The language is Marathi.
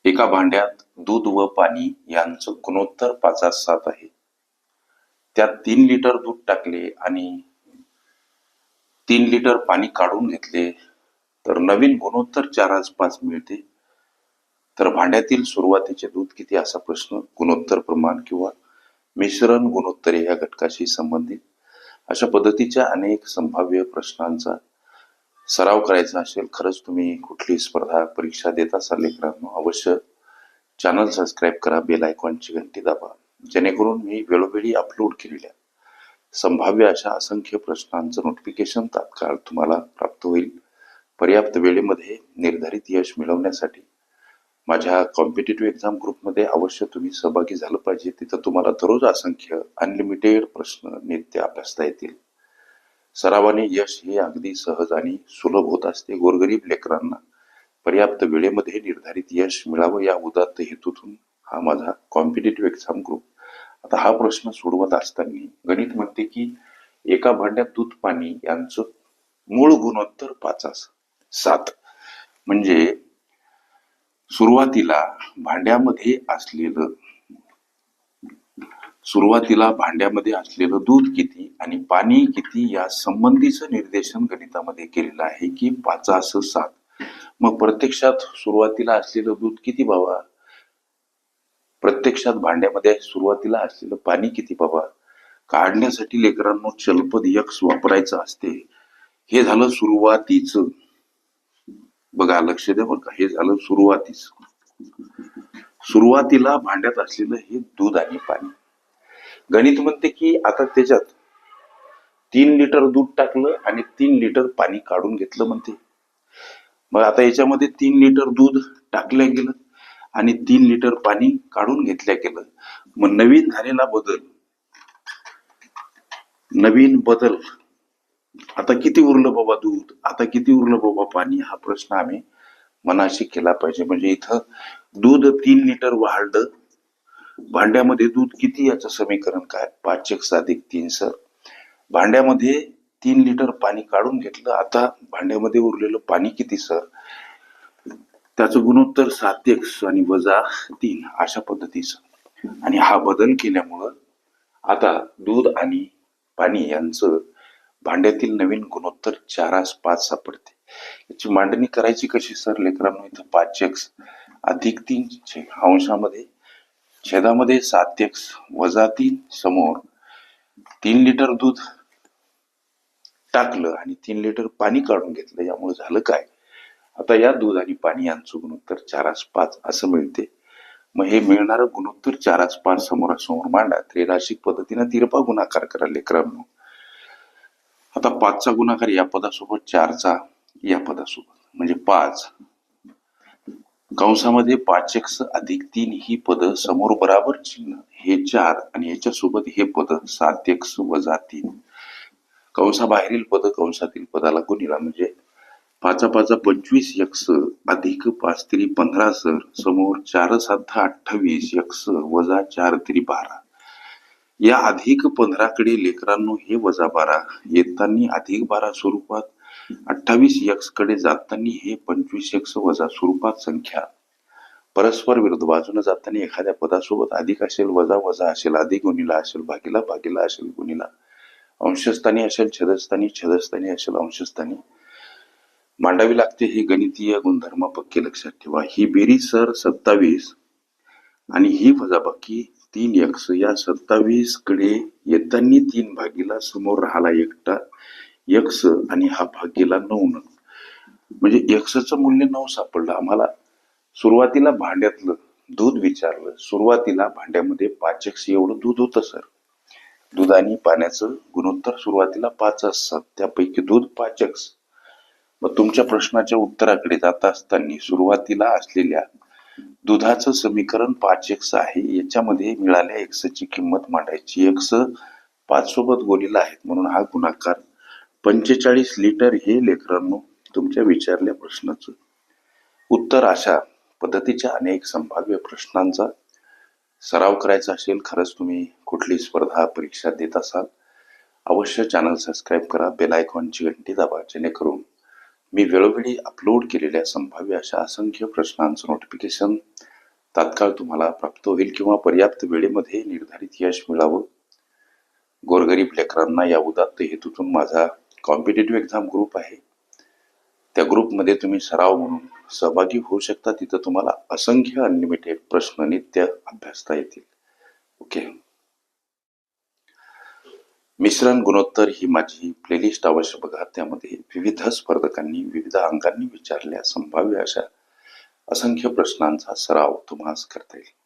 एका भांड्यात दूध व पाणी यांचं गुणोत्तर 5:7 आहे. त्यात 3 लिटर दूध टाकले आणि 3 लिटर पाणी काढून घेतले तर नवीन गुणोत्तर 4:5 मिळते. तर भांड्यातील सुरुवातीचे दूध किती असा प्रश्न गुणोत्तर प्रमाण किंवा मिश्रण गुणोत्तरे या घटकाशी संबंधित अशा पद्धतीच्या अनेक संभाव्य प्रश्नांचा सराव करायचा असेल, खरंच तुम्ही कुठली स्पर्धा परीक्षा देत असाल लेकरांनो, अवश्य चॅनल सबस्क्राईब करा, बेल आयकॉनची घंटी दाबा, जेणेकरून मी वेळोवेळी अपलोड केलेल्या संभाव्य अशा असंख्य प्रश्नांचं नोटिफिकेशन तात्काळ तुम्हाला प्राप्त होईल. पर्याप्त वेळेमध्ये निर्धारित यश मिळवण्यासाठी माझ्या कॉम्पिटिटिव्ह एक्झाम ग्रुपमध्ये अवश्य तुम्ही सहभागी झालं पाहिजे. तिथं तुम्हाला दररोज असंख्य अनलिमिटेड प्रश्न नित्य अभ्यासता येतील. सरावाने यश हे अगदी सहज आणि सुलभ होत असते. गोरगरीब लेकरांना पर्याप्त वेळेमध्ये निर्धारित यश मिळावं या उदात्त हेतूतून हा माझा कॉम्पिटिटिव्ह एक्झाम ग्रुप. आता हा प्रश्न सोडवत असताना गणित म्हणते की एका भांड्यात दूध पाणी यांचं मूळ गुणोत्तर 5:7. म्हणजे सुरुवातीला भांड्यामध्ये असलेलं दूध किती आणि पाणी किती या संबंधीचं निर्देशन गणितामध्ये केलेलं आहे की 5:7. मग प्रत्यक्षात सुरुवातीला असलेलं दूध किती बाबा? प्रत्यक्षात भांड्यामध्ये सुरुवातीला असलेलं पाणी किती बाबा? काढण्यासाठी लेकरांनो चलपद यक्स वापरायचं असते. हे झालं सुरुवातीचं. बघा, लक्ष द्या बरं का, हे झालं सुरुवातीला भांड्यात असलेलं हे दूध आणि पाणी. गणित म्हणते की आता त्याच्यात 3 लिटर दूध टाकलं आणि 3 लिटर पाणी काढून घेतलं म्हणते. मग आता याच्यामध्ये 3 लिटर दूध टाकल्या गेलं आणि 3 लिटर पाणी काढून घेतल्या गेलं. मग नवीन झालेला बदल आता किती उरलं बाबा दूध, आता किती उरलं बाबा पाणी, हा प्रश्न आम्ही मनाशी केला पाहिजे. म्हणजे इथं दूध 3 लिटर वाढलं, भांड्यामध्ये दूध किती याचं समीकरण काय? 5x + 3 भांड्यामध्ये 3 लिटर पाणी काढून घेतलं, आता भांड्यामध्ये उरलेलं पाणी किती सर? त्याचं गुणोत्तर 7x आणि -3 अशा पद्धतीचं. आणि हा बदल केल्यामुळं आता दूध आणि पाणी यांचं भांड्यातील नवीन गुणोत्तर 4:5 सापडते. याची मांडणी करायची कशी सर लेकरांनो? इथं 5x + 3 अंशामध्ये छेदामध्ये 7x - 3 समोर 3 लिटर दूध टाकलं आणि 3 लिटर पाणी काढून घेतलं. यामुळे झालं काय? आता या दूध आणि पाणी यांचं गुणोत्तर 4:5 असं मिळते. मग हे मिळणारं गुणोत्तर 4:5 समोरासमोर मांडा. त्रैराशिक पद्धतीने तिरपा गुणाकार करा लेकरांनो. आता 5चा गुणाकार या पदासोबत, 4चा या पदासोबत, म्हणजे 5 कंसामध्ये 5x + 3 ही पद समोर बराबर चिन्ह, हे 4 आणि याच्यासोबत हे पद 7x - 3. कंसाबाहेरील पद कंसातील पदाला गुणिला, म्हणजे 5 × 5 = 25x + 5 × 3 15 सर समोर 4 × 7 = 28x - 4 × 3 12. या +15 कडे लेकरांनो हे -12 येताना +12 स्वरूपात, 28x कडे जाताना हे 25x - स्वरूपात संख्या परस्पर विरुद्ध बाजूने जाताना एखाद्या पदासोबत अधिक असेल, वजा असेल, अधिक गुणिला असेल, भागिला असेल, गुणिला अंशस्थानी असेल, छेदस्थानी असेल, अंशस्थानी मांडावी लागते. हे गणितीय गुणधर्म पक्के लक्षात ठेवा. ही बेरीज सर 27 आणि ही वजाबाकी 3x. या 27 कडे येताना 3 भागीला समोर राहिला एकटा x आणि हा भागीला 9, म्हणजे x मूल्य 9 सापडलं आम्हाला. सुरुवातीला भांड्यातलं दूध विचारलं. सुरुवातीला भांड्यामध्ये 5x एवढं दूध होतं सर. दूध आणि पाण्याचं गुणोत्तर सुरुवातीला 5:7, त्यापैकी दूध 5x. मग तुमच्या प्रश्नाच्या उत्तराकडे जात असताना सुरुवातीला असलेल्या दुधाचं समीकरण 5x आहे. याच्यामध्ये मिळाल्या x ची किंमत मांडायची. x 5 सोबत गुणिला आहेत म्हणून हा गुणाकार 45 लिटर हे लेकरांनो तुमच्या विचारल्या प्रश्नाचं उत्तर. अशा पद्धतीच्या अनेक संभाव्य प्रश्नांचा सराव करायचा असेल, खरंच तुम्ही कुठली स्पर्धा परीक्षा देत असाल, अवश्य चॅनल सबस्क्राईब करा, बेल आयकॉनची घंटी दाबा, जेणेकरून मी वेळोवेळी अपलोड केलेल्या संभाव्य अशा असंख्य प्रश्नांचं नोटिफिकेशन तात्काळ तुम्हाला प्राप्त होईल किंवा पर्याप्त वेळेमध्ये निर्धारित यश मिळावं. गोरगरीब लेकरांना या उदात्त हेतूतून माझा कॉम्पिटेटिव्ह एक्झाम ग्रुप आहे. त्या ग्रुपमध्ये तुम्ही सराव म्हणून सहभागी होऊ शकता. तिथं तुम्हाला असंख्य अनलिमिटेड प्रश्न नित्य अभ्यासता येतील. ओके. मिश्रण गुणोत्तर ही माझी प्लेलिस्ट अवश्य बघा. त्यामध्ये विविध स्पर्धकांनी विविध अंकांनी विचारलेल्या संभाव्य अशा असंख्य प्रश्नांचा सराव तुम्हाला करता येईल.